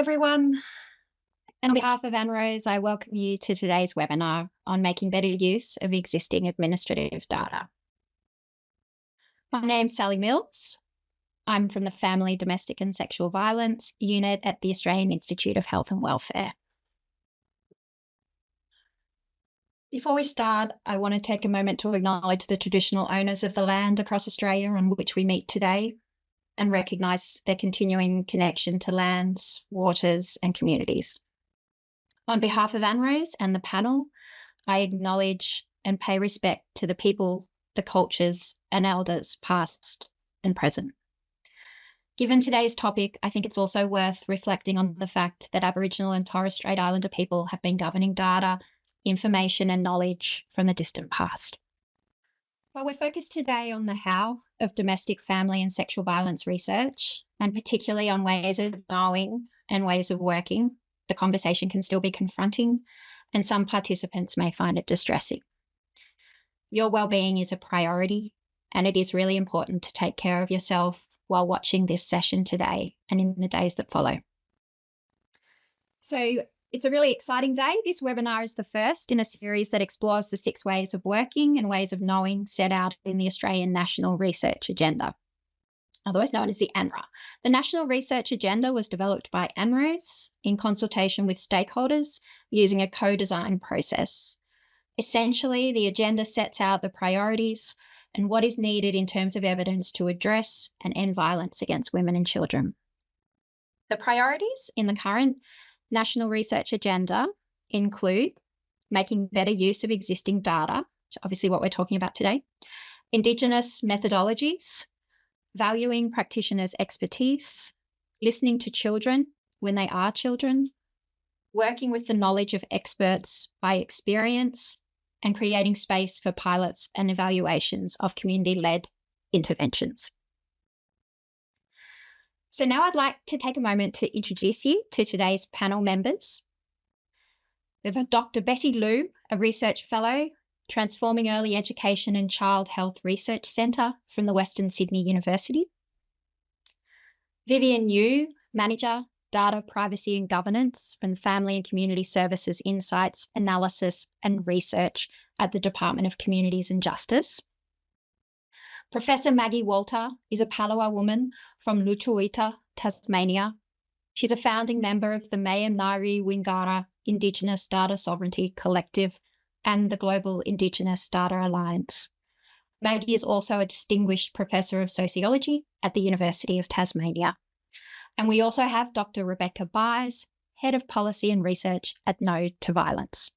everyone, and on behalf of ANROWS, I welcome you to today's webinar on making better use of existing administrative data. My name's Sally Mills. I'm from the Family, Domestic and Sexual Violence Unit at the Australian Institute of Health and Welfare. Before we start, I want to take a moment to acknowledge the traditional owners of the land across Australia on which we meet today and recognise their continuing connection to lands, waters and communities. On behalf of ANROWS and the panel, I acknowledge and pay respect to the people, the cultures and elders past and present. Given today's topic, I think it's also worth reflecting on the fact that Aboriginal and Torres Strait Islander people have been governing data, information and knowledge from the distant past. Well, we're focused today on the how of domestic, family and sexual violence research, and particularly on ways of knowing and ways of working. The conversation can still be confronting, and some participants may find it distressing. Your well-being is a priority, and it is really important to take care of yourself while watching this session today and in the days that follow. So it's a really exciting day. This webinar is the first in a series that explores the 6 ways of working and ways of knowing set out in the Australian National Research Agenda, otherwise known as the ANRA. The National Research Agenda was developed by ANROWS in consultation with stakeholders using a co-design process. Essentially, the agenda sets out the priorities and what is needed in terms of evidence to address and end violence against women and children. The priorities in the current National Research Agenda include making better use of existing data, which is obviously what we're talking about today, Indigenous methodologies, valuing practitioners' expertise, listening to children when they are children, working with the knowledge of experts by experience, and creating space for pilots and evaluations of community-led interventions. So now I'd like to take a moment to introduce you to today's panel members. We have Dr. Betty Liu, a research fellow, Transforming Early Education and Child Health Research Centre from the Western Sydney University. Vivian Yu, Manager, Data, Privacy and Governance from Family and Community Services Insights, Analysis and Research at the Department of Communities and Justice. Professor Maggie Walter is a Palawa woman from Lutruwita, Tasmania. She's a founding member of the Mayamnari Wingara Indigenous Data Sovereignty Collective and the Global Indigenous Data Alliance. Maggie is also a distinguished professor of sociology at the University of Tasmania. And we also have Dr. Rebecca Byes, Head of Policy and Research at No to Violence.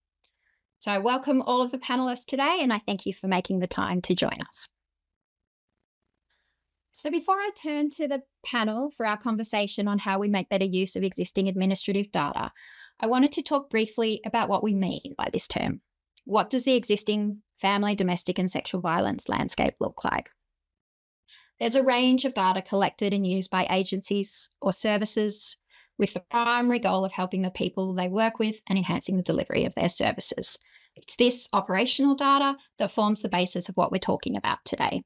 So I welcome all of the panellists today, and I thank you for making the time to join us. So before I turn to the panel for our conversation on how we make better use of existing administrative data, I wanted to talk briefly about what we mean by this term. What does the existing family, domestic and sexual violence landscape look like? There's a range of data collected and used by agencies or services with the primary goal of helping the people they work with and enhancing the delivery of their services. It's this operational data that forms the basis of what we're talking about today.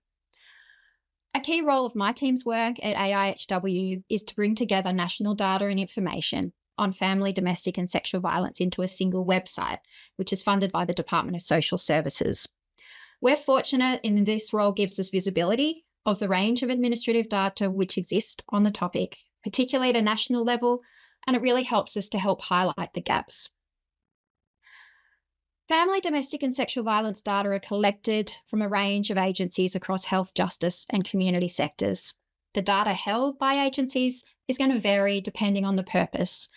A key role of my team's work at AIHW is to bring together national data and information on family, domestic and sexual violence into a single website, which is funded by the Department of Social Services. We're fortunate in this role gives us visibility of the range of administrative data which exist on the topic, particularly at a national level, and it really helps us to help highlight the gaps. Family, domestic and sexual violence data are collected from a range of agencies across health, justice and community sectors. The data held by agencies is going to vary depending on the purpose,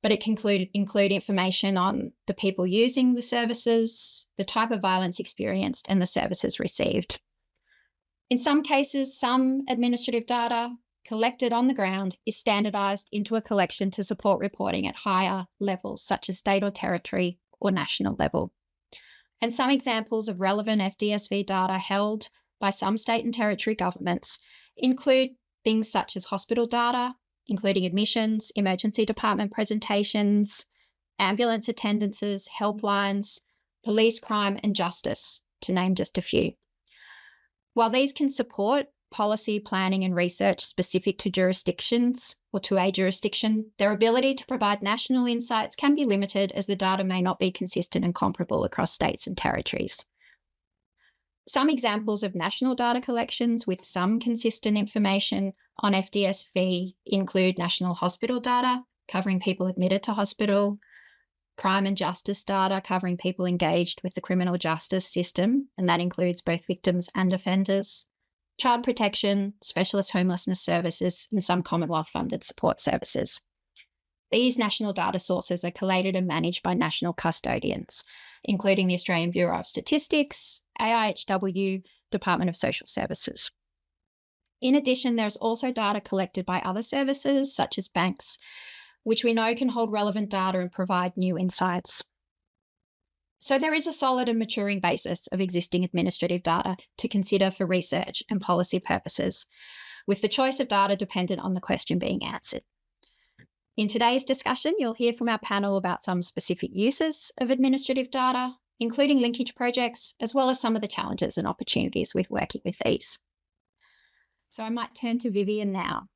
but it can include information on the people using the services, the type of violence experienced and the services received. In some cases, some administrative data collected on the ground is standardised into a collection to support reporting at higher levels, such as state or territory or national level. And some examples of relevant FDSV data held by some state and territory governments include things such as hospital data, including admissions, emergency department presentations, ambulance attendances, helplines, police, crime and justice, to name just a few. While these can support policy, planning and research specific to jurisdictions or to a jurisdiction, their ability to provide national insights can be limited as the data may not be consistent and comparable across states and territories. Some examples of national data collections with some consistent information on FDSV include national hospital data, covering people admitted to hospital, crime and justice data covering people engaged with the criminal justice system, and that includes both victims and offenders, child protection, specialist homelessness services, and some Commonwealth-funded support services. These national data sources are collated and managed by national custodians, including the Australian Bureau of Statistics, AIHW, Department of Social Services. In addition, there's also data collected by other services, such as banks, which we know can hold relevant data and provide new insights. So there is a solid and maturing basis of existing administrative data to consider for research and policy purposes, with the choice of data dependent on the question being answered. In today's discussion, you'll hear from our panel about some specific uses of administrative data, including linkage projects, as well as some of the challenges and opportunities with working with these. So I might turn to Vivian now.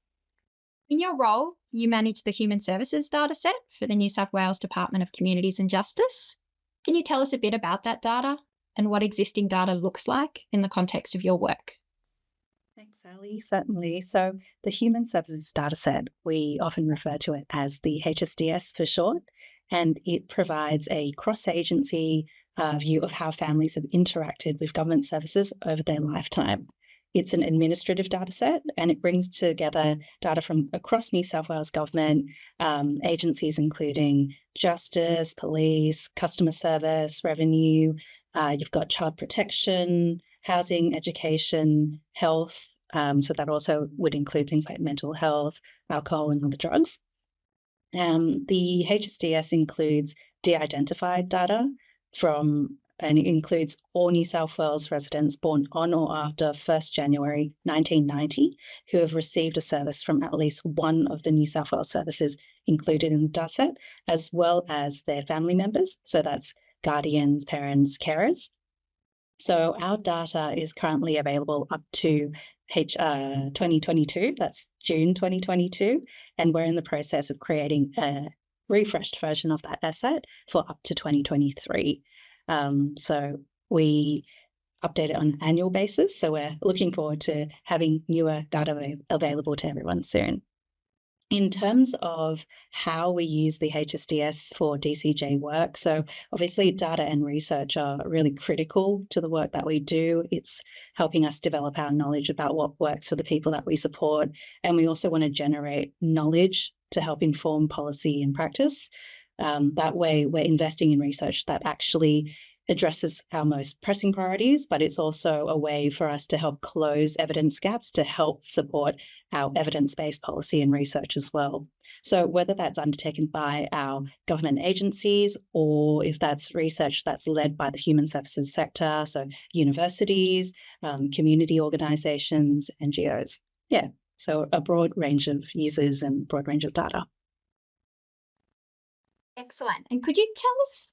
In your role, you manage the Human Services dataset for the New South Wales Department of Communities and Justice. Can you tell us a bit about that data and what existing data looks like in the context of your work? Thanks, Ali. Certainly. So the Human Services dataset, we often refer to it as the HSDS for short, and it provides a cross-agency view of how families have interacted with government services over their lifetime. It's an administrative dataset, and it brings together data from across New South Wales government agencies, including justice, police, customer service, revenue. You've got child protection, housing, education, health. So that also would include things like mental health, alcohol, and other drugs. The HSDS includes de-identified data and it includes all New South Wales residents born on or after 1st January 1990 who have received a service from at least one of the New South Wales services included in the dataset, as well as their family members. So that's guardians, parents, carers. So our data is currently available up to 2022, that's June 2022, and we're in the process of creating a refreshed version of that asset for up to 2023. So we update it on an annual basis, so we're looking forward to having newer data available to everyone soon. In terms of how we use the HSDS for DCJ work, so obviously data and research are really critical to the work that we do. It's helping us develop our knowledge about what works for the people that we support, and we also want to generate knowledge to help inform policy and practice. That way, we're investing in research that actually addresses our most pressing priorities, but it's also a way for us to help close evidence gaps to help support our evidence-based policy and research as well. So whether that's undertaken by our government agencies or if that's research that's led by the human services sector, so universities, community organisations, NGOs. Yeah, so a broad range of users and broad range of data. Excellent. And could you tell us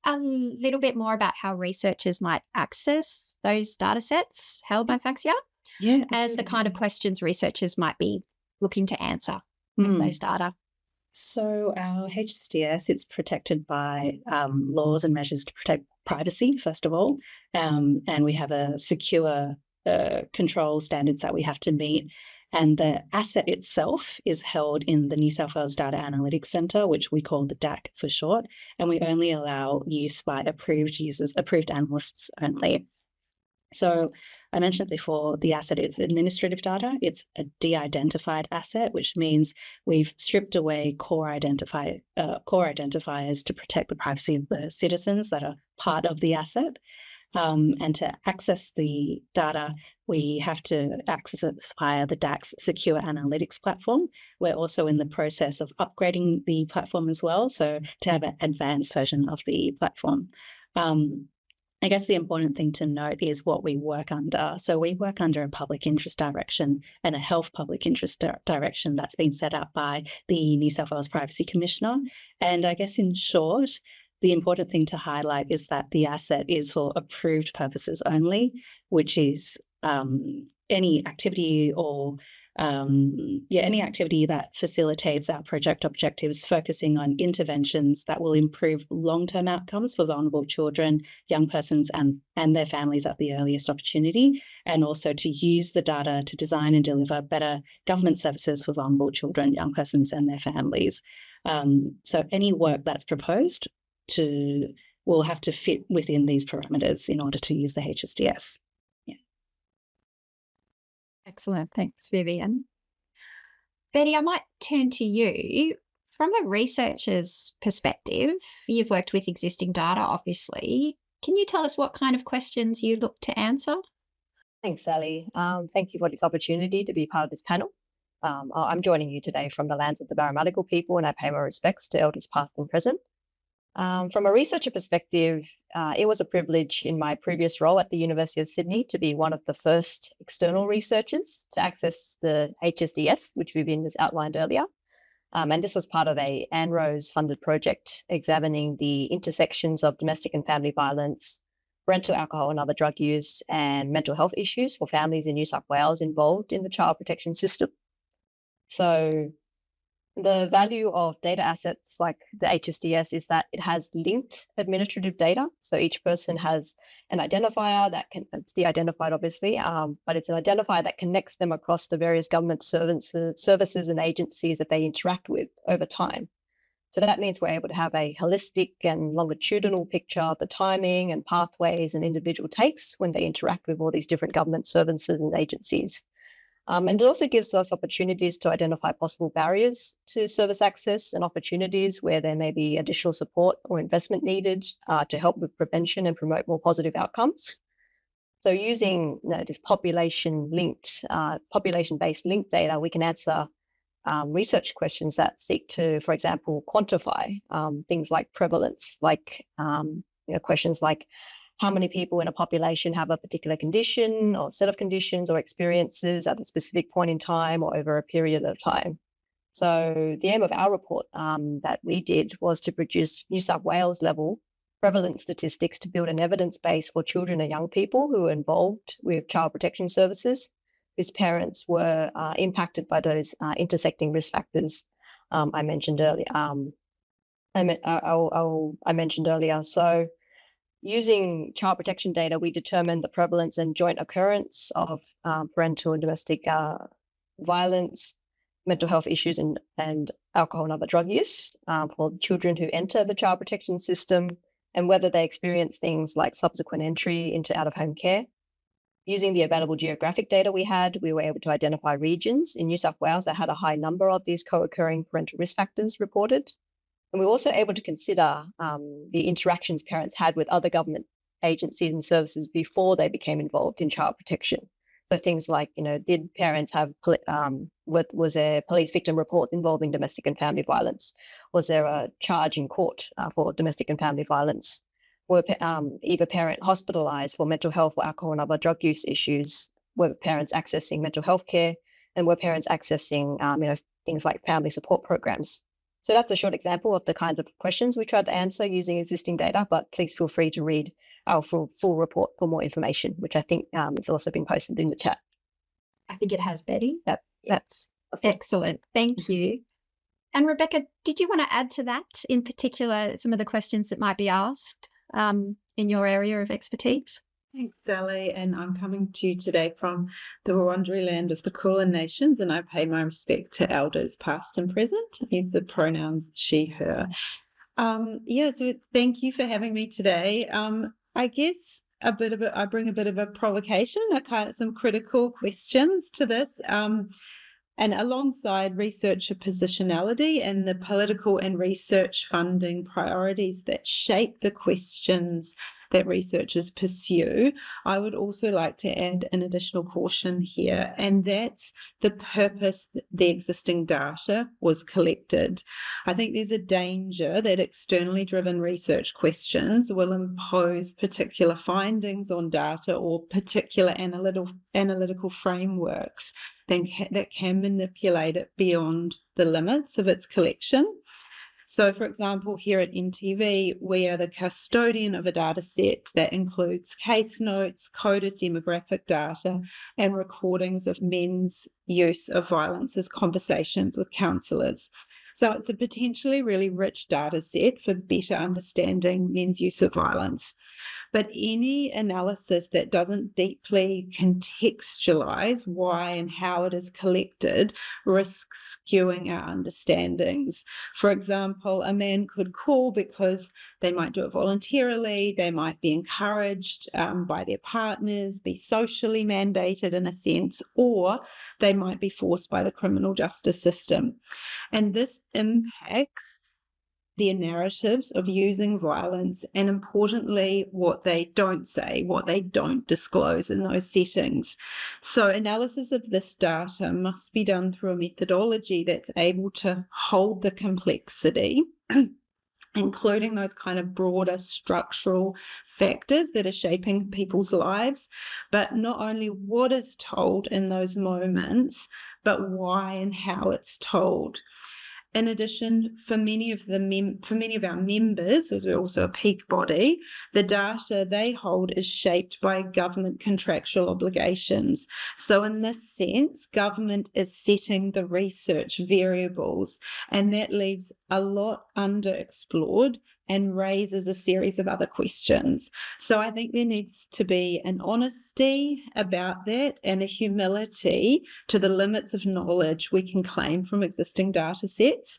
a little bit more about how researchers might access those data sets held by FACSIA? Yeah. And the kind of questions researchers might be looking to answer with those data. So our HSDS, it's protected by laws and measures to protect privacy, first of all, and we have a secure control standards that we have to meet. And the asset itself is held in the New South Wales Data Analytics Centre, which we call the DAC for short, and we only allow use by approved users, approved analysts only. So I mentioned before, the asset is administrative data. It's a de-identified asset, which means we've stripped away core identifiers to protect the privacy of the citizens that are part of the asset. And to access the data, we have to access it via the DAC's secure analytics platform. We're also in the process of upgrading the platform as well, so to have an advanced version of the platform. I guess the important thing to note is what we work under. So we work under a public interest direction and a health public interest direction that's been set up by the New South Wales Privacy Commissioner. And I guess in short, the important thing to highlight is that the asset is for approved purposes only, which is any activity or any activity that facilitates our project objectives, focusing on interventions that will improve long-term outcomes for vulnerable children, young persons and their families at the earliest opportunity, and also to use the data to design and deliver better government services for vulnerable children, young persons and their families. So any work that's proposed will have to fit within these parameters in order to use the HSDS. Excellent. Thanks, Vivian. Betty, I might turn to you. From a researcher's perspective, you've worked with existing data, obviously. Can you tell us what kind of questions you look to answer? Thanks, Sally. Thank you for this opportunity to be part of this panel. I'm joining you today from the lands of the Barramadigal people, and I pay my respects to elders past and present. From a researcher perspective, it was a privilege in my previous role at the University of Sydney to be one of the first external researchers to access the HSDS, which Vivian has outlined earlier. And this was part of a ANROWS funded project examining the intersections of domestic and family violence, parental alcohol and other drug use, and mental health issues for families in New South Wales involved in the child protection system. So the value of data assets like the HSDS is that it has linked administrative data. So each person has an identifier it's de-identified obviously, but it's an identifier that connects them across the various government services and agencies that they interact with over time. So that means we're able to have a holistic and longitudinal picture of the timing and pathways an individual takes when they interact with all these different government services and agencies. And it also gives us opportunities to identify possible barriers to service access and opportunities where there may be additional support or investment needed to help with prevention and promote more positive outcomes. So using this population-based linked data, we can answer research questions that seek to, for example, quantify things like prevalence, like questions like how many people in a population have a particular condition or set of conditions or experiences at a specific point in time or over a period of time. So the aim of our report that we did was to produce New South Wales level prevalence statistics to build an evidence base for children and young people who are involved with child protection services whose parents were impacted by those intersecting risk factors I mentioned earlier. I mentioned earlier. So using child protection data, we determined the prevalence and joint occurrence of parental and domestic violence, mental health issues, and alcohol and other drug use for children who enter the child protection system, and whether they experience things like subsequent entry into out-of-home care. Using the available geographic data we had, we were able to identify regions in New South Wales that had a high number of these co-occurring parental risk factors reported. And we were also able to consider the interactions parents had with other government agencies and services before they became involved in child protection. So things like, did parents have, was there police victim reports involving domestic and family violence? Was there a charge in court for domestic and family violence? Were either parent hospitalised for mental health or alcohol and other drug use issues? Were parents accessing mental health care? And were parents accessing things like family support programs? So that's a short example of the kinds of questions we tried to answer using existing data, but please feel free to read our full report for more information, which I think has also been posted in the chat. I think it has, Betty. That's excellent. Thank you. And Rebecca, did you want to add to that, in particular, some of the questions that might be asked in your area of expertise? Thanks, Sally. And I'm coming to you today from the Wurundjeri land of the Kulin Nations, and I pay my respect to elders past and present. Use the pronouns she, her. So thank you for having me today. I guess I bring a bit of a provocation, some critical questions to this. And alongside researcher positionality and the political and research funding priorities that shape the questions that researchers pursue, I would also like to add an additional portion here, and that's the purpose that the existing data was collected. I think there's a danger that externally driven research questions will impose particular findings on data or particular analytical frameworks that can manipulate it beyond the limits of its collection. So, for example, here at NTV, we are the custodian of a data set that includes case notes, coded demographic data, and recordings of men's use of violence as conversations with counsellors. So it's a potentially really rich data set for better understanding men's use of violence. But any analysis that doesn't deeply contextualize why and how it is collected risks skewing our understandings. For example, a man could call because they might do it voluntarily, they might be encouraged by their partners, be socially mandated in a sense, or they might be forced by the criminal justice system. And this impacts their narratives of using violence, and importantly, what they don't say, what they don't disclose in those settings. So analysis of this data must be done through a methodology that's able to hold the complexity, including those kind of broader structural factors that are shaping people's lives, but not only what is told in those moments, but why and how it's told. In addition, for many of our members, as we're also a peak body, the data they hold is shaped by government contractual obligations. So in this sense, government is setting the research variables, and that leaves a lot underexplored and raises a series of other questions. So I think there needs to be an honesty about that and a humility to the limits of knowledge we can claim from existing data sets.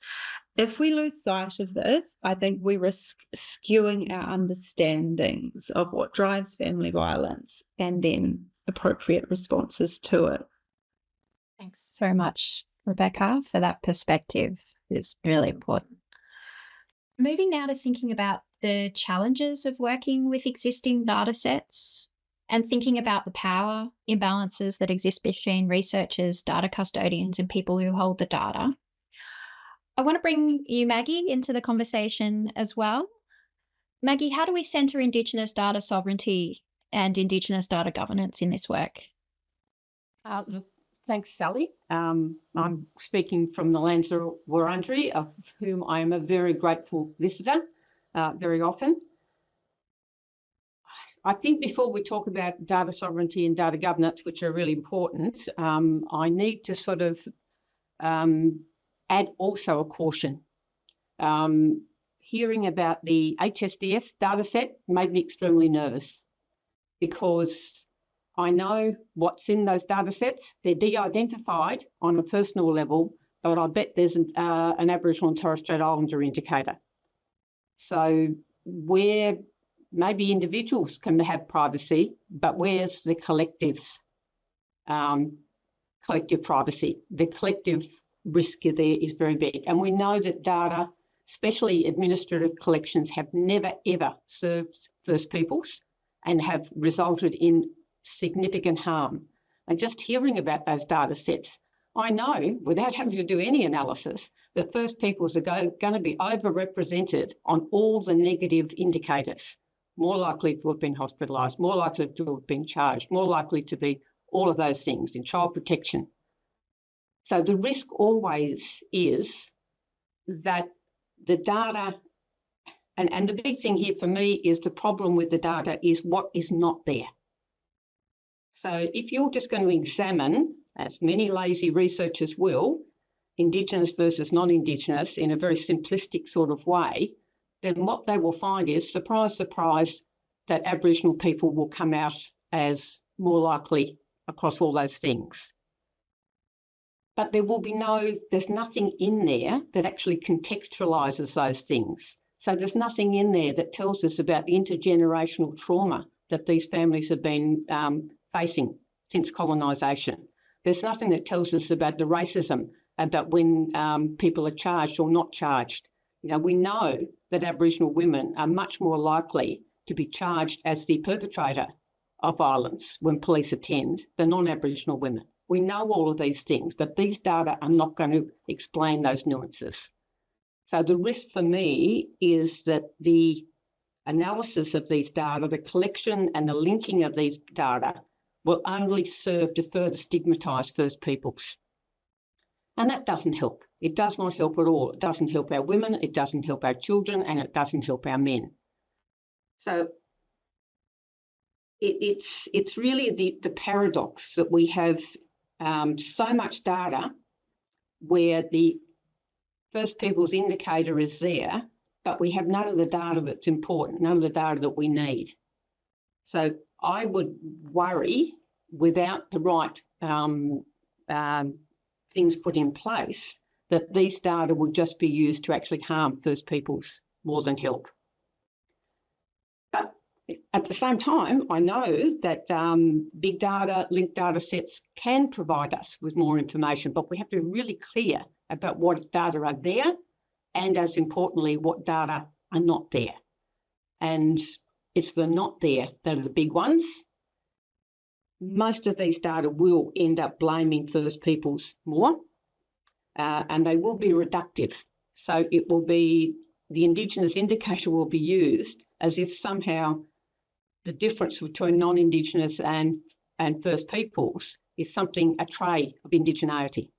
If we lose sight of this, I think we risk skewing our understandings of what drives family violence and then appropriate responses to it. Thanks so much, Rebecca, for that perspective. It's really important. Moving now to thinking about the challenges of working with existing data sets and thinking about the power imbalances that exist between researchers, data custodians, and people who hold the data. I want to bring you, Maggie, into the conversation as well. Maggie, how do we centre Indigenous data sovereignty and Indigenous data governance in this work? Look, thanks, Sally. I'm speaking from the lands of Wurundjeri, of whom I am a very grateful visitor very often. I think before we talk about data sovereignty and data governance, which are really important, I need to sort of add also a caution. Hearing about the HSDS data set made me extremely nervous because I know what's in those data sets. They're de-identified on a personal level, but I bet there's an Aboriginal and Torres Strait Islander indicator. So where maybe individuals can have privacy, but where's the collective's collective privacy? The collective risk there is very big. And we know that data, especially administrative collections, have never, ever served First Peoples and have resulted in significant harm. And just hearing about those data sets, I know, without having to do any analysis, that First Peoples are going to be overrepresented on all the negative indicators, more likely to have been hospitalised, more likely to have been charged, more likely to be all of those things in child protection. So the risk always is that the data, and the big thing here for me is the problem with the data is what is not there. So if you're just going to examine, as many lazy researchers will, Indigenous versus non-Indigenous in a very simplistic sort of way, then what they will find is, surprise, surprise, that Aboriginal people will come out as more likely across all those things. But there will be there's nothing in there that actually contextualises those things. So there's nothing in there that tells us about the intergenerational trauma that these families have been facing since colonisation. There's nothing that tells us about the racism, about when people are charged or not charged. You know, we know that Aboriginal women are much more likely to be charged as the perpetrator of violence when police attend than non-Aboriginal women. We know all of these things, but these data are not going to explain those nuances. So the risk for me is that the analysis of these data, the collection and the linking of these data will only serve to further stigmatise First Peoples. And that doesn't help. It does not help at all. It doesn't help our women, it doesn't help our children, and it doesn't help our men. So it's really the paradox that we have so much data where the First Peoples indicator is there, but we have none of the data that's important, none of the data that we need. So I would worry, without the right things put in place, that these data would just be used to actually harm First Peoples more than help. But at the same time, I know that big data, linked data sets can provide us with more information, but we have to be really clear about what data are there and, as importantly, what data are not there. And it's the not there that are the big ones. Most of these data will end up blaming First Peoples more, and they will be reductive. So it will be, the Indigenous indicator will be used as if somehow the difference between non-Indigenous and First Peoples is something, a trait of indigeneity.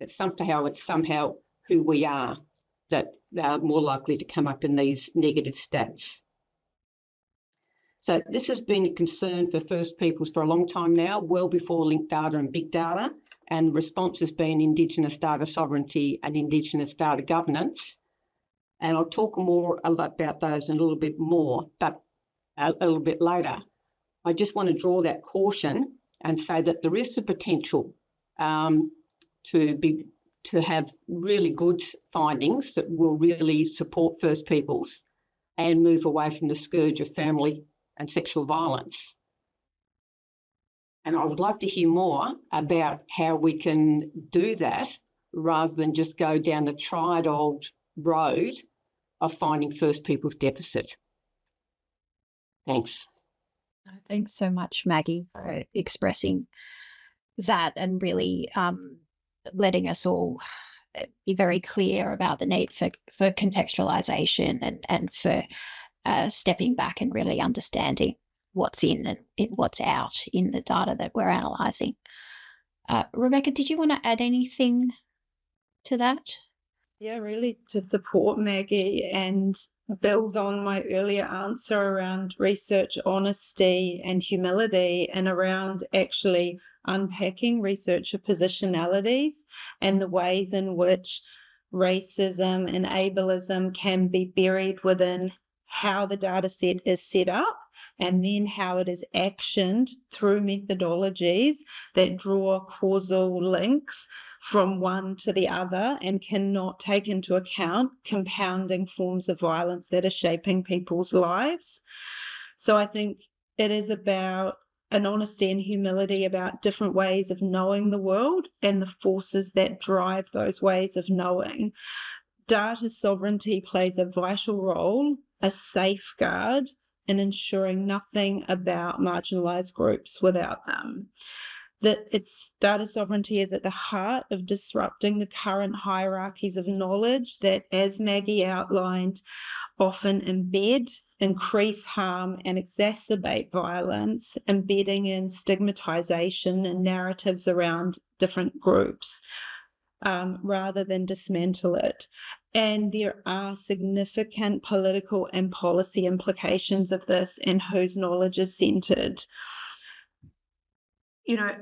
That somehow who we are that are more likely to come up in these negative stats. So this has been a concern for First Peoples for a long time now, well before linked data and big data, and the response has been Indigenous data sovereignty and Indigenous data governance. And I'll talk more about those a little bit more, but a little bit later. I just want to draw that caution and say that there is the potential to have really good findings that will really support First Peoples and move away from the scourge of family and sexual violence. And I would like to hear more about how we can do that rather than just go down the tried old road of finding First Peoples deficit. Thanks. Thanks so much, Maggie, for expressing that and really letting us all be very clear about the need for contextualization and for stepping back and really understanding what's in and what's out in the data that we're analysing. Rebecca, did you want to add anything to that? Yeah, really to support Maggie and build on my earlier answer around research honesty and humility, and around actually unpacking researcher positionalities and the ways in which racism and ableism can be buried within how the data set is set up, and then how it is actioned through methodologies that draw causal links from one to the other and cannot take into account compounding forms of violence that are shaping people's lives. So I think it is about an honesty and humility about different ways of knowing the world and the forces that drive those ways of knowing. Data sovereignty plays a vital role, a safeguard in ensuring nothing about marginalised groups without them. That its data sovereignty is at the heart of disrupting the current hierarchies of knowledge that, as Maggie outlined, often embed, increase harm and exacerbate violence, embedding in stigmatisation and narratives around different groups, rather than dismantle it. And there are significant political and policy implications of this and whose knowledge is centred. You know,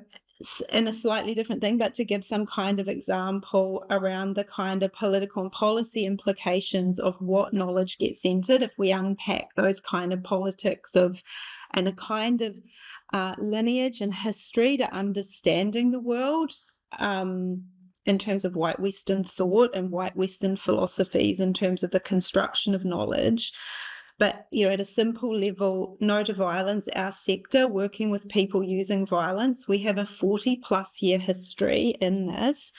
in a slightly different thing, but to give some kind of example around the kind of political and policy implications of what knowledge gets centred, if we unpack those kind of politics of and a kind of lineage and history to understanding the world in terms of white Western thought and white Western philosophies in terms of the construction of knowledge. But, you know, at a simple level, no to violence, our sector, working with people using violence, we have a 40-plus year history in this.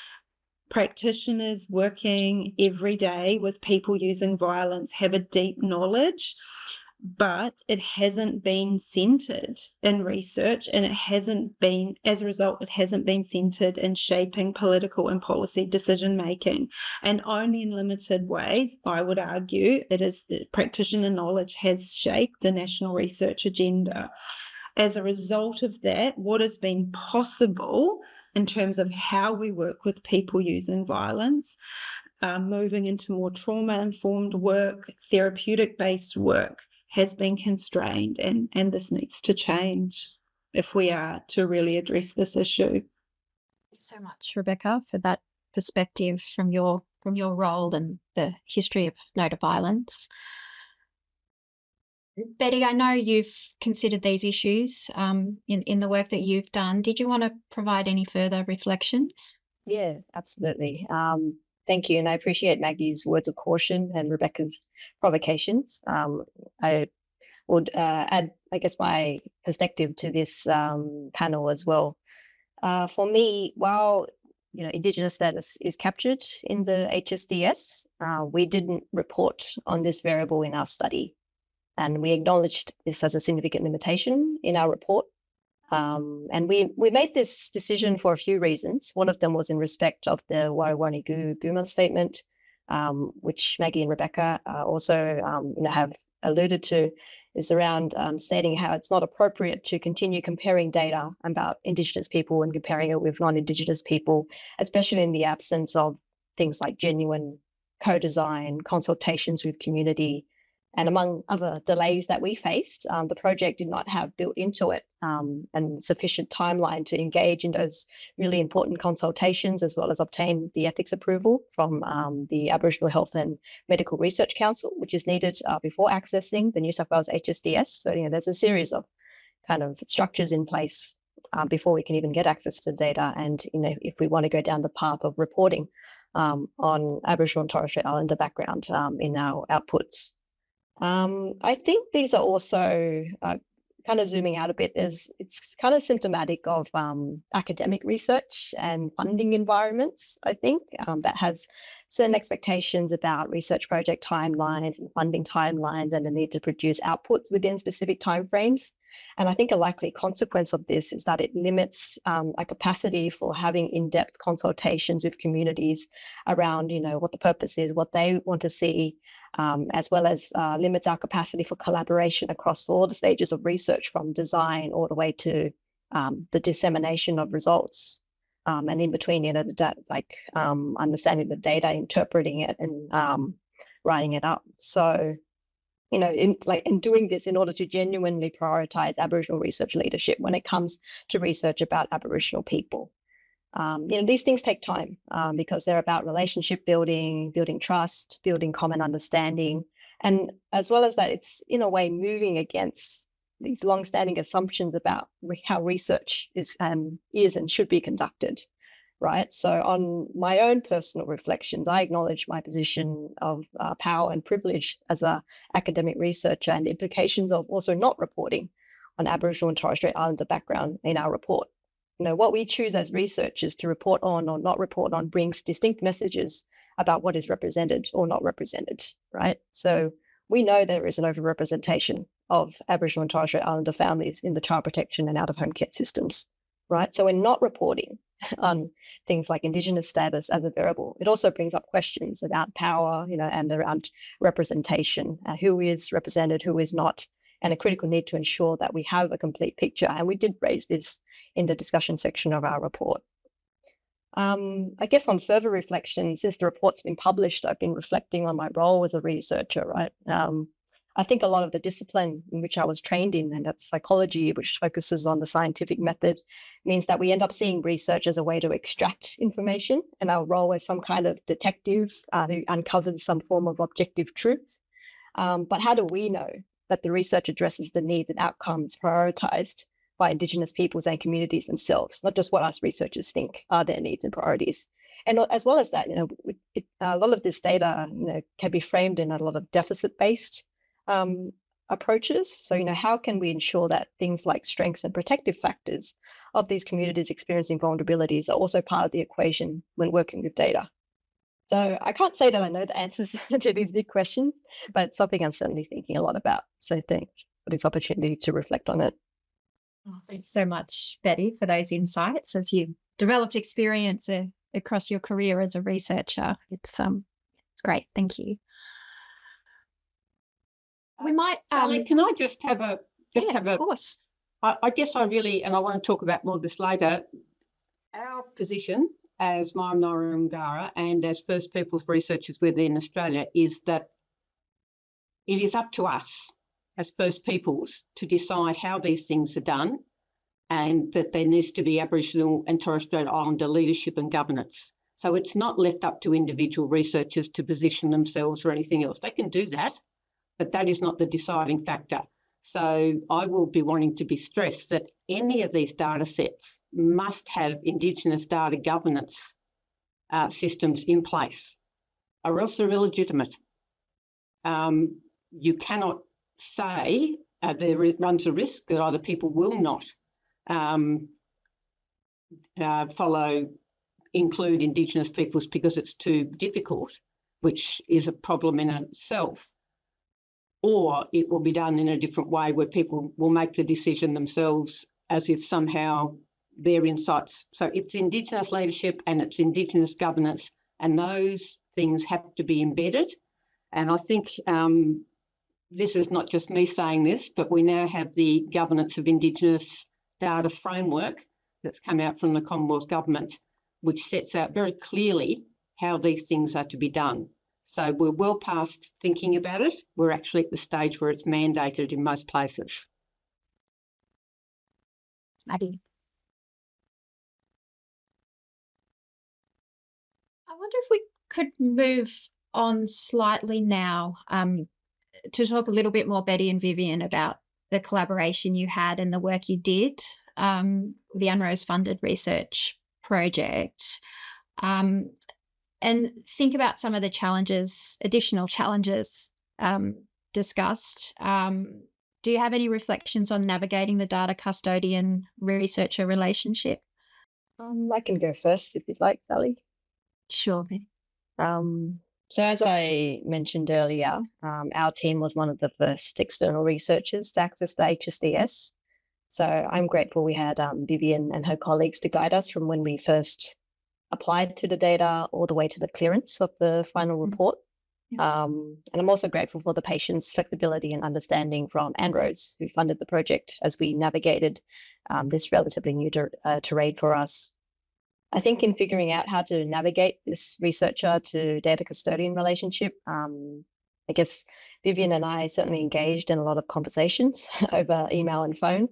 Practitioners working every day with people using violence have a deep knowledge, but it hasn't been centred in research, and it hasn't been, as a result, it hasn't been centred in shaping political and policy decision making. And only in limited ways, I would argue, it is that practitioner knowledge has shaped the national research agenda. As a result of that, what has been possible in terms of how we work with people using violence, moving into more trauma-informed work, therapeutic-based work has been constrained, and this needs to change if we are to really address this issue. Thanks so much, Rebecca, for that perspective from your role and the history of no to violence. Betty, I know you've considered these issues in the work that you've done. Did you want to provide any further reflections? Yeah, absolutely. Thank you, and I appreciate Maggie's words of caution and Rebecca's provocations. I would add, I guess, my perspective to this panel as well. For me, while Indigenous status is captured in the HSDS, we didn't report on this variable in our study, and we acknowledged this as a significant limitation in our report. And we made this decision for a few reasons. One of them was in respect of the Reorienting Guma statement, which Maggie and Rebecca also have alluded to, is around stating how it's not appropriate to continue comparing data about Indigenous people and comparing it with non-Indigenous people, especially in the absence of things like genuine co-design, consultations with community, and among other delays that we faced. The project did not have built into it and sufficient timeline to engage in those really important consultations, as well as obtain the ethics approval from the Aboriginal Health and Medical Research Council, which is needed before accessing the New South Wales HSDS. So there's a series of kind of structures in place before we can even get access to the data. And if we want to go down the path of reporting on Aboriginal and Torres Strait Islander background in our outputs. I think these are also kind of zooming out a bit. It's kind of symptomatic of academic research and funding environments, I think, that has certain expectations about research project timelines and funding timelines and the need to produce outputs within specific timeframes. And I think a likely consequence of this is that it limits a capacity for having in-depth consultations with communities around, what the purpose is, what they want to see, as well as limits our capacity for collaboration across all the stages of research, from design all the way to the dissemination of results. And in between, understanding the data, interpreting it, and writing it up. So, in doing this in order to genuinely prioritize Aboriginal research leadership when it comes to research about Aboriginal people. These things take time because they're about relationship building, building trust, building common understanding. And as well as that, it's in a way moving against these long-standing assumptions about how research is and should be conducted, right? So on my own personal reflections, I acknowledge my position of power and privilege as an academic researcher and the implications of also not reporting on Aboriginal and Torres Strait Islander background in our report. What we choose as researchers to report on or not report on brings distinct messages about what is represented or not represented, right? So we know there is an overrepresentation of Aboriginal and Torres Strait Islander families in the child protection and out-of-home care systems, right? So we're not reporting on things like Indigenous status as a variable. It also brings up questions about power, and around representation, who is represented, who is not, and a critical need to ensure that we have a complete picture. And we did raise this in the discussion section of our report. I guess on further reflection, since the report's been published, I've been reflecting on my role as a researcher, right? I think a lot of the discipline in which I was trained in, and that's psychology, which focuses on the scientific method, means that we end up seeing research as a way to extract information, and our role as some kind of detective who uncovers some form of objective truth. But how do we know that the research addresses the needs and outcomes prioritized by Indigenous peoples and communities themselves, not just what us researchers think are their needs and priorities? And as well as that, a lot of this data, can be framed in a lot of deficit-based approaches. So, how can we ensure that things like strengths and protective factors of these communities experiencing vulnerabilities are also part of the equation when working with data? So I can't say that I know the answers to these big questions, but it's something I'm certainly thinking a lot about. So thanks for this opportunity to reflect on it. Oh, thanks so much, Betty, for those insights as you developed experience across your career as a researcher. It's great. Thank you. We might. Sally, can I just have a? Of course. I guess I really, and I want to talk about more of this later. our position as Murrumbidgee and as First Peoples researchers within Australia is that it is up to us as First Peoples to decide how these things are done, and that there needs to be Aboriginal and Torres Strait Islander leadership and governance. So it's not left up to individual researchers to position themselves or anything else. They can do that, but that is not the deciding factor. So I will be wanting to be stressed that any of these data sets must have Indigenous data governance systems in place, or else they're illegitimate. You cannot say there runs a risk that either people will not include Indigenous peoples because it's too difficult, which is a problem in itself, or it will be done in a different way where people will make the decision themselves as if somehow their insights. So it's Indigenous leadership and it's Indigenous governance, and those things have to be embedded. And I think this is not just me saying this, but we now have the Governance of Indigenous Data Framework that's come out from the Commonwealth Government, which sets out very clearly how these things are to be done. So we're well past thinking about it. We're actually at the stage where it's mandated in most places. Maddie. I wonder if we could move on slightly now to talk a little bit more, Betty and Vivian, about the collaboration you had and the work you did, the ANROWS funded research project, and think about some of the challenges, additional challenges discussed. Do you have any reflections on navigating the data custodian researcher relationship? I can go first if you'd like, Sally. Sure. So as I mentioned earlier, our team was one of the first external researchers to access the HSDS. So I'm grateful we had Vivian and her colleagues to guide us from when we first applied to the data all the way to the clearance of the final report. Yeah. And I'm also grateful for the patience, flexibility and understanding from ANROWS, who funded the project as we navigated this relatively new terrain for us. I think in figuring out how to navigate this researcher to data custodian relationship, I guess Vivian and I certainly engaged in a lot of conversations over email and phone,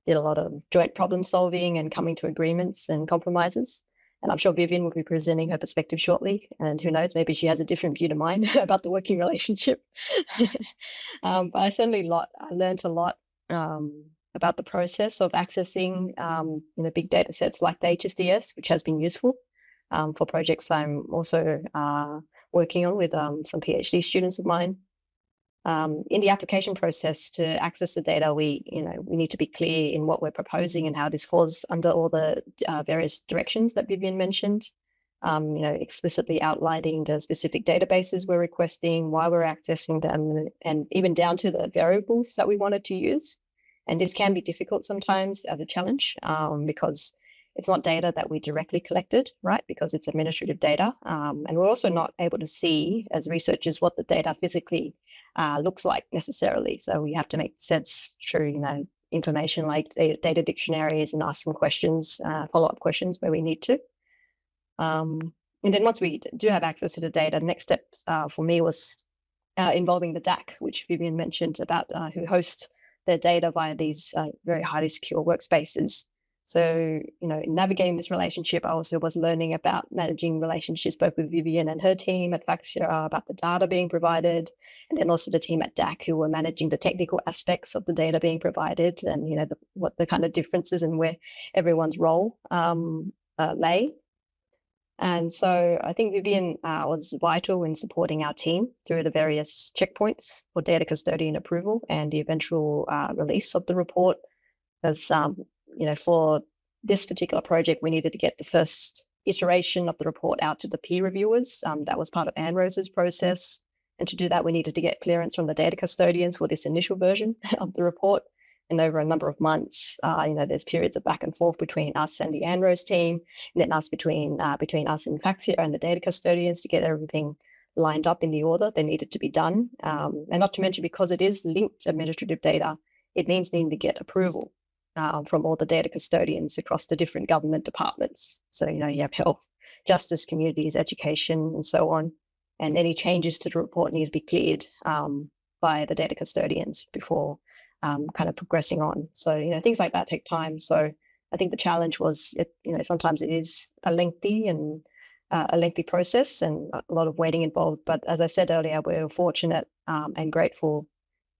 did a lot of joint problem solving and coming to agreements and compromises. And I'm sure Vivian will be presenting her perspective shortly. And who knows, maybe she has a different view to mine about the working relationship. But I certainly learned a lot about the process of accessing big data sets like the HSDS, which has been useful for projects I'm also working on with some PhD students of mine. In the application process to access the data, we need to be clear in what we're proposing and how this falls under all the various directions that Vivian mentioned. Explicitly outlining the specific databases we're requesting, why we're accessing them, and even down to the variables that we wanted to use. And this can be difficult sometimes as a challenge because it's not data that we directly collected, right? Because it's administrative data. And we're also not able to see as researchers what the data physically looks like necessarily. So we have to make sense through, information like data dictionaries and ask some questions, follow-up questions where we need to. And then once we do have access to the data, the next step for me was involving the DAC, which Vivian mentioned about who hosts their data via these very highly secure workspaces. So, in navigating this relationship, I also was learning about managing relationships both with Vivian and her team at Faxia about the data being provided, and then also the team at DAC who were managing the technical aspects of the data being provided and, what the kind of differences and where everyone's role lay. And so I think Vivian was vital in supporting our team through the various checkpoints for data custodian approval and the eventual release of the report. Because, for this particular project, we needed to get the first iteration of the report out to the peer reviewers. That was part of ANROWS's process. And to do that, we needed to get clearance from the data custodians for this initial version of the report. And over a number of months, there's periods of back and forth between us and the ANROWS team, and then us between us and Faxia and the data custodians to get everything lined up in the order that needed to be done. And not to mention, because it is linked administrative data, it means needing to get approval from all the data custodians across the different government departments. So, you have health, justice, communities, education, and so on. And any changes to the report need to be cleared by the data custodians before kind of progressing on. So, things like that take time. So I think the challenge was, sometimes it is a lengthy process and a lot of waiting involved. But as I said earlier, we're fortunate and grateful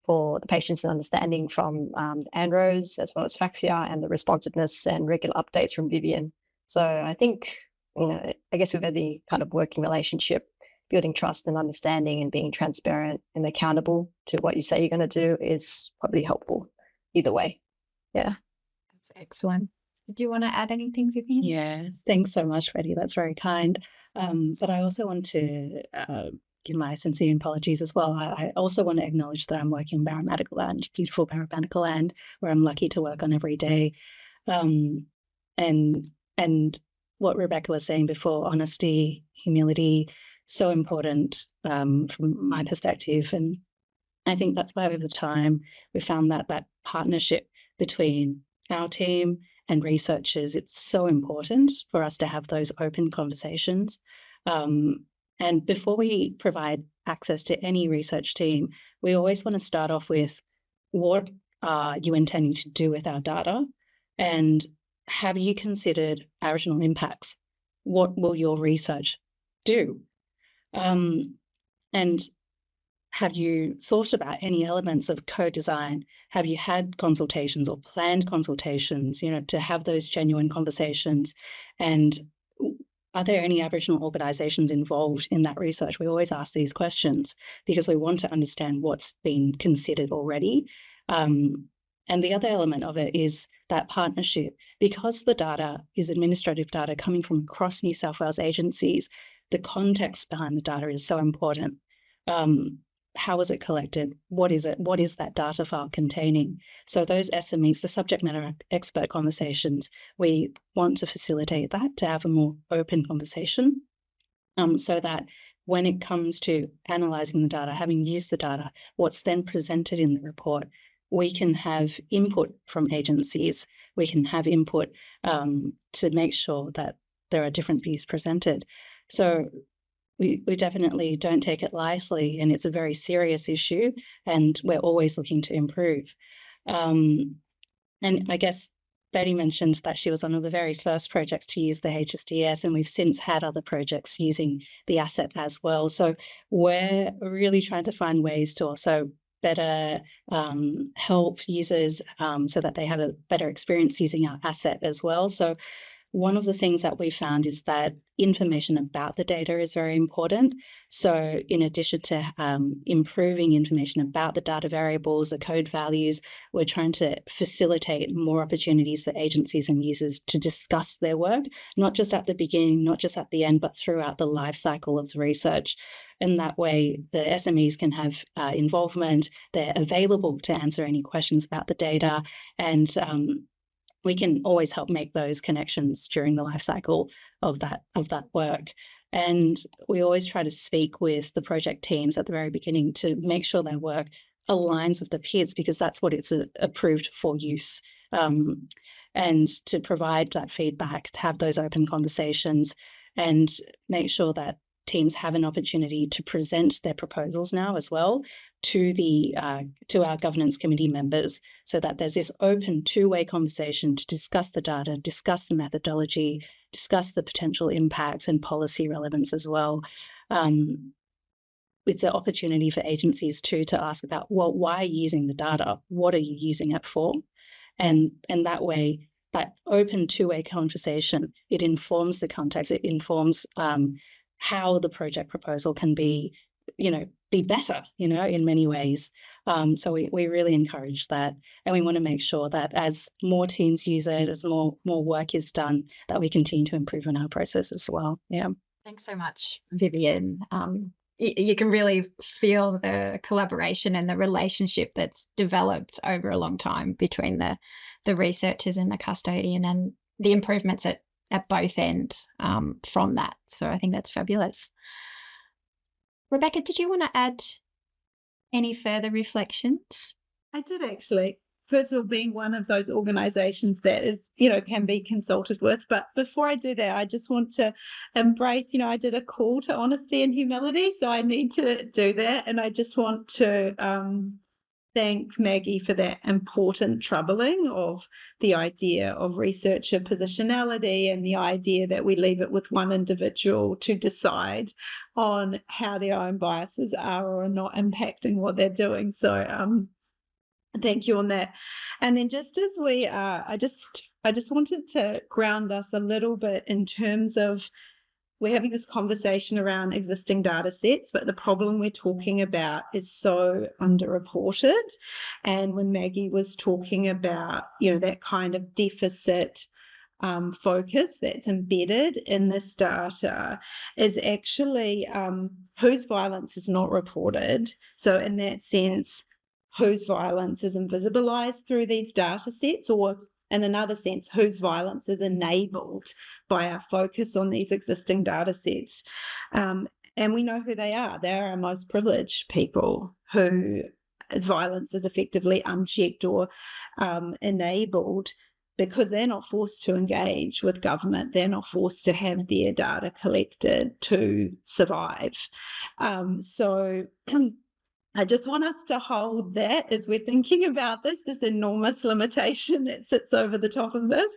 for the patience and understanding from ANROWS, as well as FAXIA, and the responsiveness and regular updates from Vivian. So I think, I guess we've had the kind of working relationship, building trust and understanding and being transparent and accountable to what you say you're going to do is probably helpful either way. Yeah. That's excellent. Do you want to add anything, Vivian? Yeah, thanks so much, Freddie. That's very kind. But I also want to give my sincere apologies as well. I also want to acknowledge that I'm working on Barramatical land, beautiful Barramatical land, where I'm lucky to work on every day. And what Rebecca was saying before, honesty, humility, so important from my perspective. And I think that's why over time we found that partnership between our team and researchers, it's so important for us to have those open conversations. And before we provide access to any research team, we always want to start off with, what are you intending to do with our data? And have you considered Aboriginal impacts? What will your research do? And have you thought about any elements of co-design? Have you had consultations or planned consultations, to have those genuine conversations? And are there any Aboriginal organisations involved in that research? We always ask these questions because we want to understand what's been considered already. And the other element of it is that partnership. Because the data is administrative data coming from across New South Wales agencies, the context behind the data is so important. How was it collected? What is it? What is that data file containing? So those SMEs, the subject matter expert conversations, we want to facilitate that, to have a more open conversation, so that when it comes to analysing the data, having used the data, what's then presented in the report, we can have input from agencies. We can have input to make sure that there are different views presented. So we definitely don't take it lightly, and it's a very serious issue, and we're always looking to improve. And I guess Betty mentioned that she was one of the very first projects to use the HSDS, and we've since had other projects using the asset as well. So we're really trying to find ways to also better help users so that they have a better experience using our asset as well. So one of the things that we found is that information about the data is very important. So in addition to improving information about the data variables, the code values, we're trying to facilitate more opportunities for agencies and users to discuss their work, not just at the beginning, not just at the end, but throughout the life cycle of the research. And that way the SMEs can have involvement, they're available to answer any questions about the data, and we can always help make those connections during the life cycle of that work. And we always try to speak with the project teams at the very beginning to make sure their work aligns with the peers, because that's what it's approved for use. And to provide that feedback, to have those open conversations, and make sure that teams have an opportunity to present their proposals now as well to our governance committee members, so that there's this open two-way conversation to discuss the data, discuss the methodology, discuss the potential impacts and policy relevance as well. It's an opportunity for agencies too to ask about, well, why are you using the data? What are you using it for? And that way, that open two-way conversation, it informs the context, it informs how the project proposal can be better, in many ways. So we really encourage that, and we want to make sure that as more teams use it, as more work is done, that we continue to improve on our process as well. Yeah. Thanks so much, Vivian. You can really feel the collaboration and the relationship that's developed over a long time between the researchers and the custodian, and the improvements at both ends from that. So I think that's fabulous. Rebecca, did you want to add any further reflections? I did actually. first of all, being one of those organisations that is, can be consulted with. But before I do that, I just want to embrace, I did a call to honesty and humility, so I need to do that. And I just want to thank Maggie for that important troubling of the idea of researcher positionality and the idea that we leave it with one individual to decide on how their own biases are or are not impacting what they're doing. So thank you on that. And then just as we are, I just wanted to ground us a little bit in terms of, we're having this conversation around existing data sets, but the problem we're talking about is so underreported. And when Maggie was talking about, that kind of deficit focus that's embedded in this data is actually whose violence is not reported. So in that sense, whose violence is invisibilized through these data sets, or in another sense, whose violence is enabled by our focus on these existing data sets. And we know who they are. They are our most privileged people who violence is effectively unchecked or enabled because they're not forced to engage with government. They're not forced to have their data collected to survive. So I just want us to hold that as we're thinking about this enormous limitation that sits over the top of this.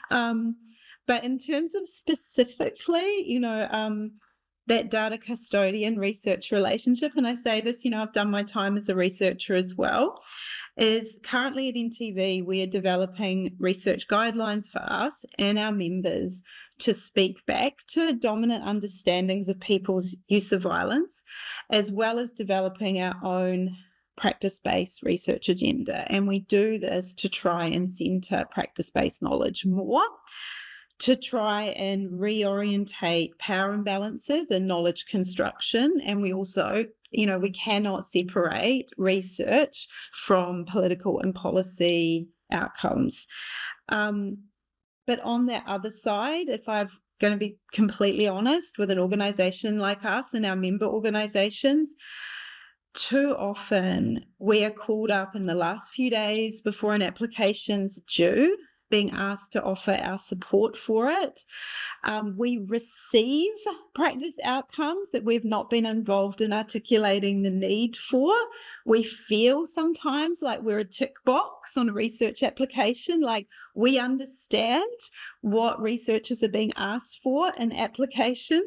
But in terms of specifically, that data custodian research relationship, and I say this, I've done my time as a researcher as well, is currently at NTV, we are developing research guidelines for us and our members to speak back to dominant understandings of people's use of violence, as well as developing our own practice-based research agenda. And we do this to try and centre practice-based knowledge more, to try and reorientate power imbalances and knowledge construction. And we also, we cannot separate research from political and policy outcomes. But on that other side, if I'm going to be completely honest, with an organisation like us and our member organisations, too often we are called up in the last few days before an application's due, being asked to offer our support for it. We receive practice outcomes that we've not been involved in articulating the need for. We feel sometimes like we're a tick box on a research application, like we understand what researchers are being asked for in applications.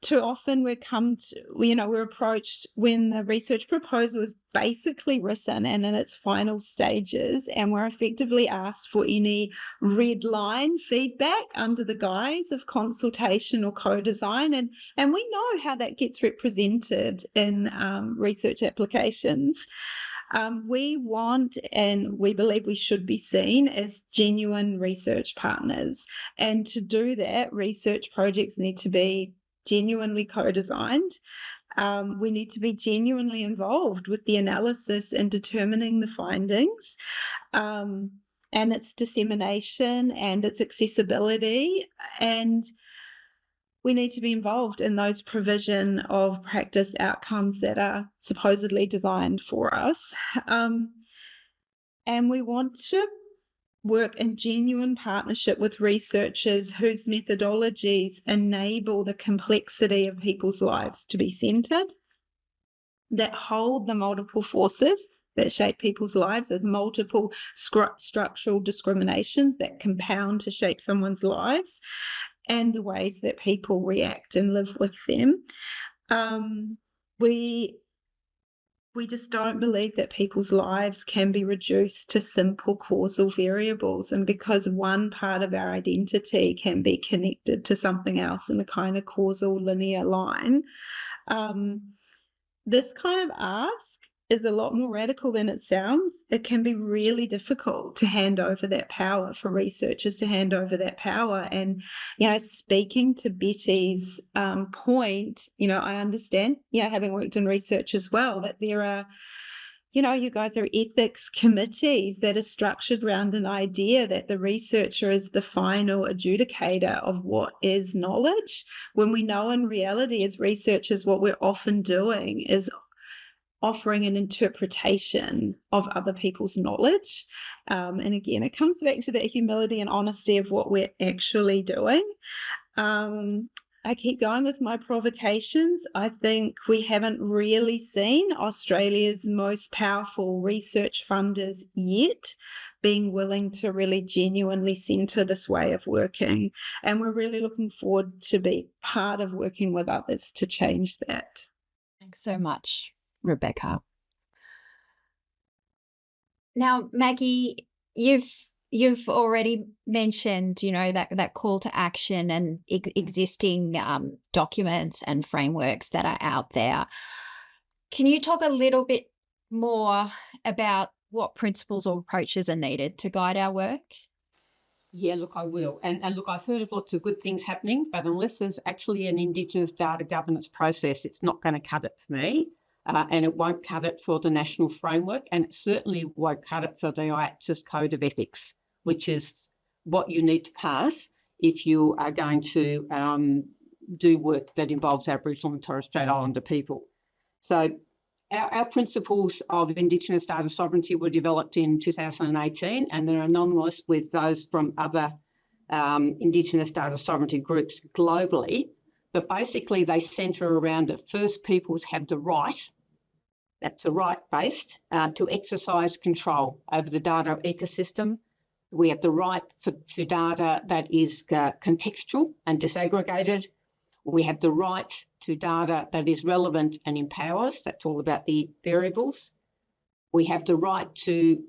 Too often we're approached when the research proposal is basically written and in its final stages, and we're effectively asked for any red line feedback under the guise of consultation or co-design, and we know how that gets represented in research applications. We want and we believe we should be seen as genuine research partners, and to do that, research projects need to be genuinely co-designed. We need to be genuinely involved with the analysis and determining the findings, and its dissemination and its accessibility, and we need to be involved in those provision of practice outcomes that are supposedly designed for us. And we want to work in genuine partnership with researchers whose methodologies enable the complexity of people's lives to be centred, that hold the multiple forces that shape people's lives as multiple structural discriminations that compound to shape someone's lives, and the ways that people react and live with them. We just don't believe that people's lives can be reduced to simple causal variables, and because one part of our identity can be connected to something else in a kind of causal linear line, this kind of ask is a lot more radical than it sounds. It can be really difficult to hand over that power, for researchers to hand over that power. And, speaking to Betty's point, I understand, having worked in research as well, that there are, you go through ethics committees that are structured around an idea that the researcher is the final adjudicator of what is knowledge, when we know in reality as researchers what we're often doing is offering an interpretation of other people's knowledge. And again, it comes back to that humility and honesty of what we're actually doing. I keep going with my provocations. I think we haven't really seen Australia's most powerful research funders yet being willing to really genuinely centre this way of working. And we're really looking forward to be part of working with others to change that. Thanks so much, Rebecca. Now, Maggie, you've already mentioned, that call to action and existing documents and frameworks that are out there. Can you talk a little bit more about what principles or approaches are needed to guide our work? Yeah, look, I will. And look, I've heard of lots of good things happening, but unless there's actually an Indigenous data governance process, it's not going to cut it for me. And it won't cut it for the national framework, and it certainly won't cut it for the IAPSIS Code of Ethics, which is what you need to pass if you are going to do work that involves Aboriginal and Torres Strait Islander people. So our principles of Indigenous data sovereignty were developed in 2018, and they're anomalous with those from other Indigenous data sovereignty groups globally. But basically, they centre around that First Peoples have the right, that's a right-based, to exercise control over the data ecosystem. We have the right to data that is contextual and disaggregated. We have the right to data that is relevant and empowers. That's all about the variables. We have the right to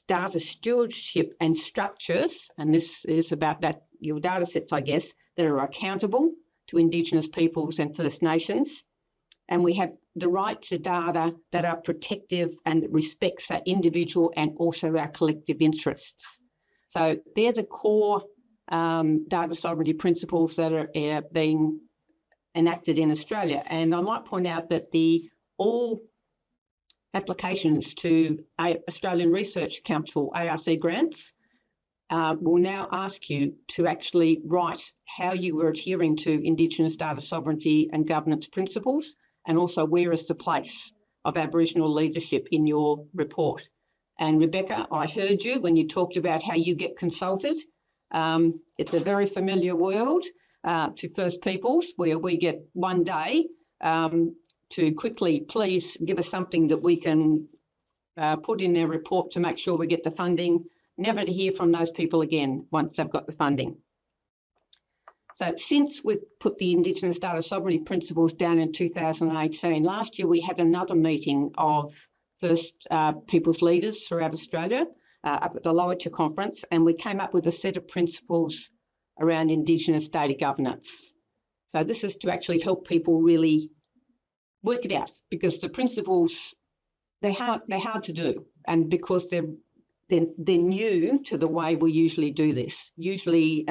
data stewardship and structures, and this is about that your data sets, I guess, that are accountable to Indigenous peoples and First Nations. And we have the right to data that are protective and that respects our individual and also our collective interests. So they're the core data sovereignty principles that are being enacted in Australia. And I might point out that all applications to Australian Research Council, ARC grants, will now ask you to actually write how you were adhering to Indigenous data sovereignty and governance principles, and also where is the place of Aboriginal leadership in your report. And Rebecca, I heard you when you talked about how you get consulted. It's a very familiar world to First Peoples, where we get one day to quickly, please give us something that we can put in their report to make sure we get the funding, never to hear from those people again once they've got the funding. So since we've put the Indigenous data sovereignty principles down in 2018, last year we had another meeting of First Peoples leaders throughout Australia up at the Lowitja Conference, and we came up with a set of principles around Indigenous data governance. So this is to actually help people really work it out, because the principles, they're hard to do, and because they're new to the way we usually do this. Usually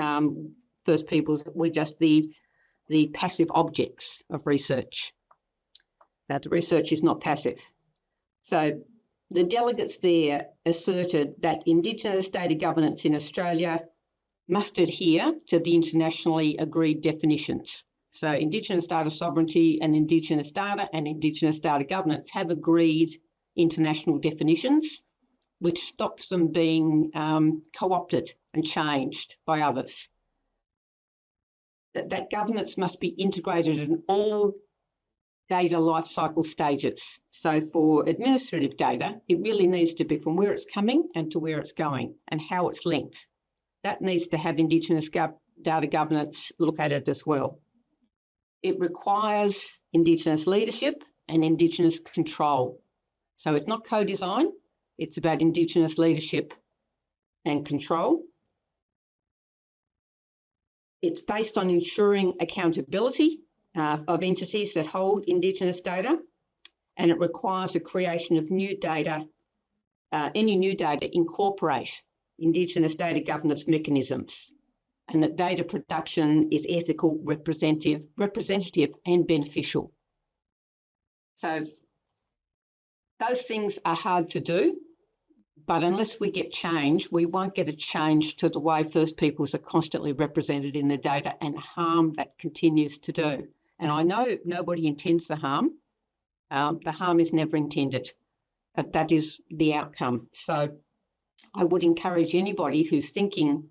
First Peoples, we're just the passive objects of research. Now, the research is not passive. So the delegates there asserted that Indigenous data governance in Australia must adhere to the internationally agreed definitions. So Indigenous data sovereignty and Indigenous data governance have agreed international definitions, which stops them being co-opted and changed by others. That governance must be integrated in all data lifecycle stages. So for administrative data, it really needs to be from where it's coming and to where it's going and how it's linked. That needs to have Indigenous data governance look at it as well. It requires Indigenous leadership and Indigenous control. So it's not co-design, it's about Indigenous leadership and control. It's based on ensuring accountability of entities that hold Indigenous data, and it requires the creation of new data. Any new data incorporate Indigenous data governance mechanisms, and that data production is ethical, representative and beneficial. So those things are hard to do, but unless we get change, we won't get a change to the way First Peoples are constantly represented in the data and harm that continues to do. And I know nobody intends the harm, the harm is never intended. But that is the outcome. So I would encourage anybody who's thinking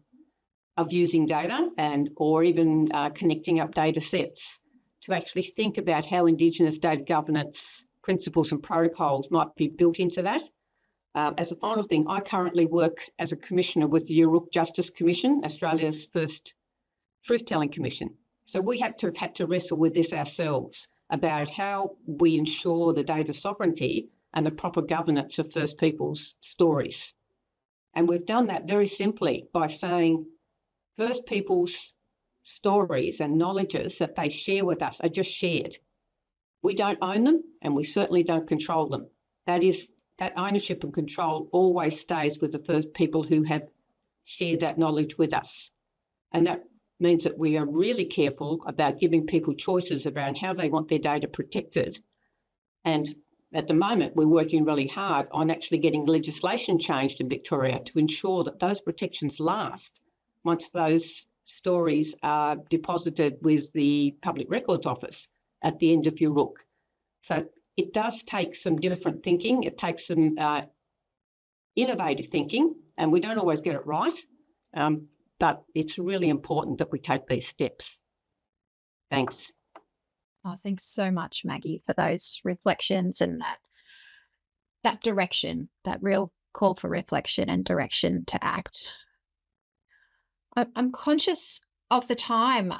of using data or even connecting up data sets to actually think about how Indigenous data governance principles and protocols might be built into that. As a final thing, I currently work as a commissioner with the Uruk Justice Commission, Australia's first truth-telling commission. So we have had to wrestle with this ourselves about how we ensure the data sovereignty and the proper governance of First Peoples stories. And we've done that very simply by saying First Peoples stories and knowledges that they share with us are just shared. We don't own them, and we certainly don't control them. That ownership and control always stays with the first people who have shared that knowledge with us. And that means that we are really careful about giving people choices around how they want their data protected. And at the moment, we're working really hard on actually getting legislation changed in Victoria to ensure that those protections last once those stories are deposited with the Public Records Office at the end of Uruk. So it does take some different thinking. It takes some innovative thinking, and we don't always get it right, but it's really important that we take these steps. Thanks. Oh, thanks so much, Maggie, for those reflections and that direction, that real call for reflection and direction to act. I'm conscious of the time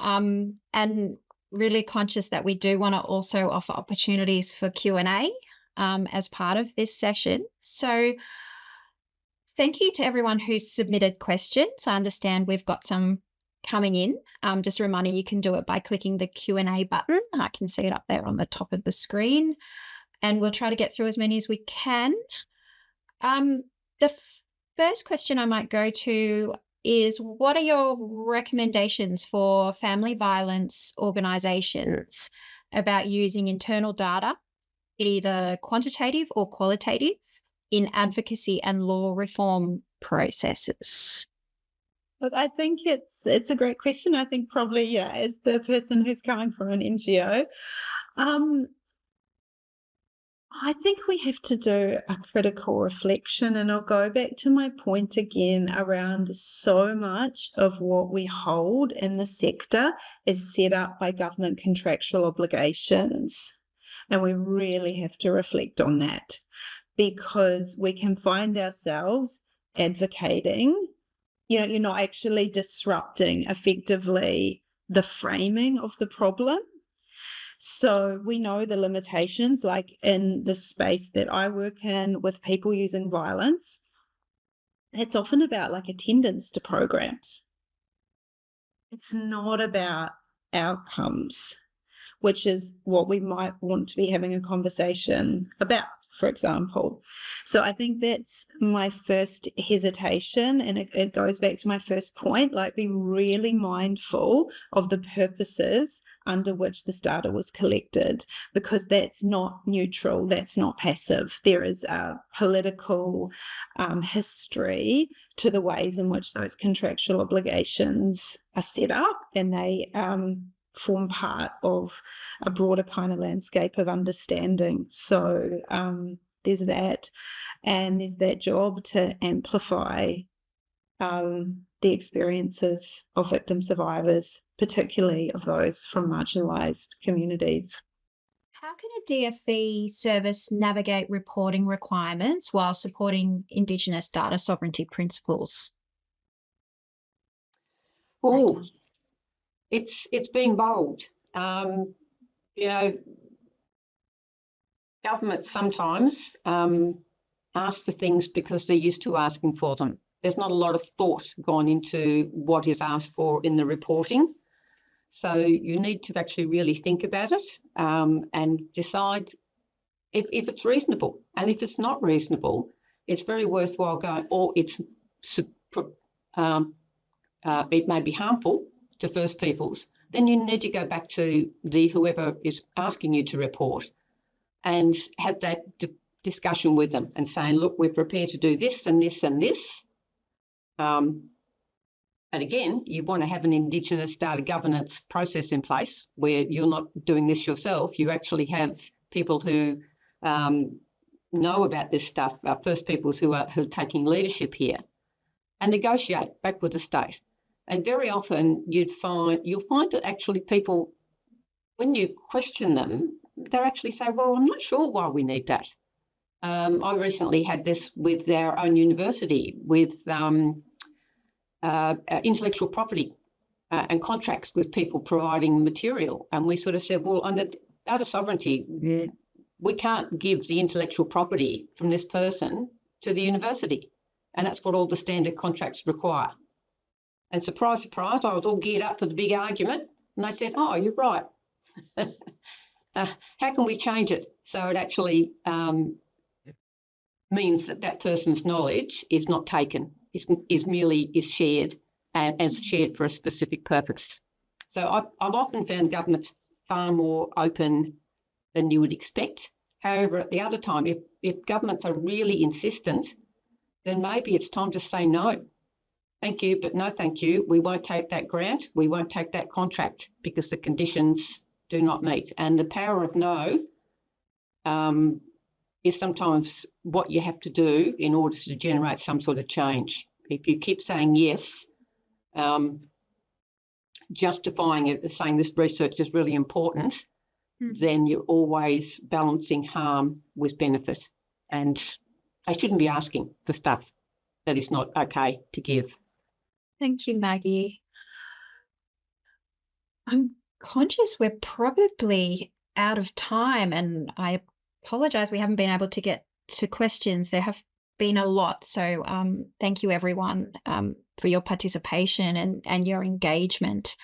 and really conscious that we do want to also offer opportunities for Q&A as part of this session. So thank you to everyone who's submitted questions. I understand we've got some coming in. Just a reminder, you can do it by clicking the Q&A button. I can see it up there on the top of the screen, and we'll try to get through as many as we can. The first question I might go to is, what are your recommendations for family violence organisations about using internal data, either quantitative or qualitative, in advocacy and law reform processes? Look, I think it's a great question. I think probably, as the person who's coming from an NGO, I think we have to do a critical reflection, and I'll go back to my point again around so much of what we hold in the sector is set up by government contractual obligations, and we really have to reflect on that, because we can find ourselves advocating, you're not actually disrupting effectively the framing of the problem. So we know the limitations, like in the space that I work in with people using violence, it's often about like attendance to programs. It's not about outcomes, which is what we might want to be having a conversation about, for example. So I think that's my first hesitation, and it goes back to my first point, like be really mindful of the purposes under which this data was collected, because that's not neutral, that's not passive. There is a political history to the ways in which those contractual obligations are set up, and they form part of a broader kind of landscape of understanding. So there's that, and there's that job to amplify the experiences of victim survivors, particularly of those from marginalised communities. How can a DFE service navigate reporting requirements while supporting Indigenous data sovereignty principles? Oh, it's being bold. Governments sometimes ask for things because they're used to asking for them. There's not a lot of thought gone into what is asked for in the reporting. So you need to actually really think about it and decide if it's reasonable. And if it's not reasonable, it's very worthwhile going, or it may be harmful to First Peoples, then you need to go back to whoever is asking you to report and have that discussion with them and saying, look, we're prepared to do this and this and this. And again, you want to have an Indigenous data governance process in place where you're not doing this yourself. You actually have people who know about this stuff, First Peoples who are taking leadership here, and negotiate back with the state. And very often you'll find that actually people, when you question them, they actually say, well, I'm not sure why we need that. I recently had this with our own university, with intellectual property and contracts with people providing material. And we sort of said, well, under data sovereignty, we can't give the intellectual property from this person to the university. And that's what all the standard contracts require. And surprise, surprise, I was all geared up for the big argument. And they said, oh, you're right. How can we change it so it actually means that that person's knowledge is not taken, is merely shared and is shared for a specific purpose. So I've often found governments far more open than you would expect. However, at the other time, if governments are really insistent, then maybe it's time to say no. Thank you, but no thank you. We won't take that grant. We won't take that contract because the conditions do not meet. And the power of no is sometimes what you have to do in order to generate some sort of change. If you keep saying yes, justifying it, saying this research is really important, then you're always balancing harm with benefit. And they shouldn't be asking for stuff that is not okay to give. Thank you, Maggie. I'm conscious we're probably out of time, and I apologise we haven't been able to get to questions. There have been a lot, so thank you everyone for your participation and your engagement.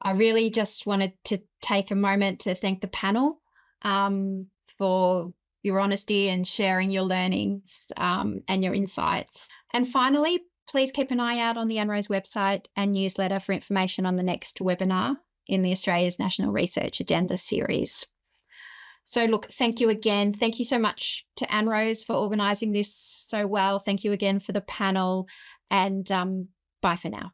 I really just wanted to take a moment to thank the panel for your honesty and sharing your learnings and your insights. And finally, please keep an eye out on the ANROWS website and newsletter for information on the next webinar in the Australia's National Research Agenda series. So look, thank you again. Thank you so much to ANROWS for organising this so well. Thank you again for the panel, and bye for now.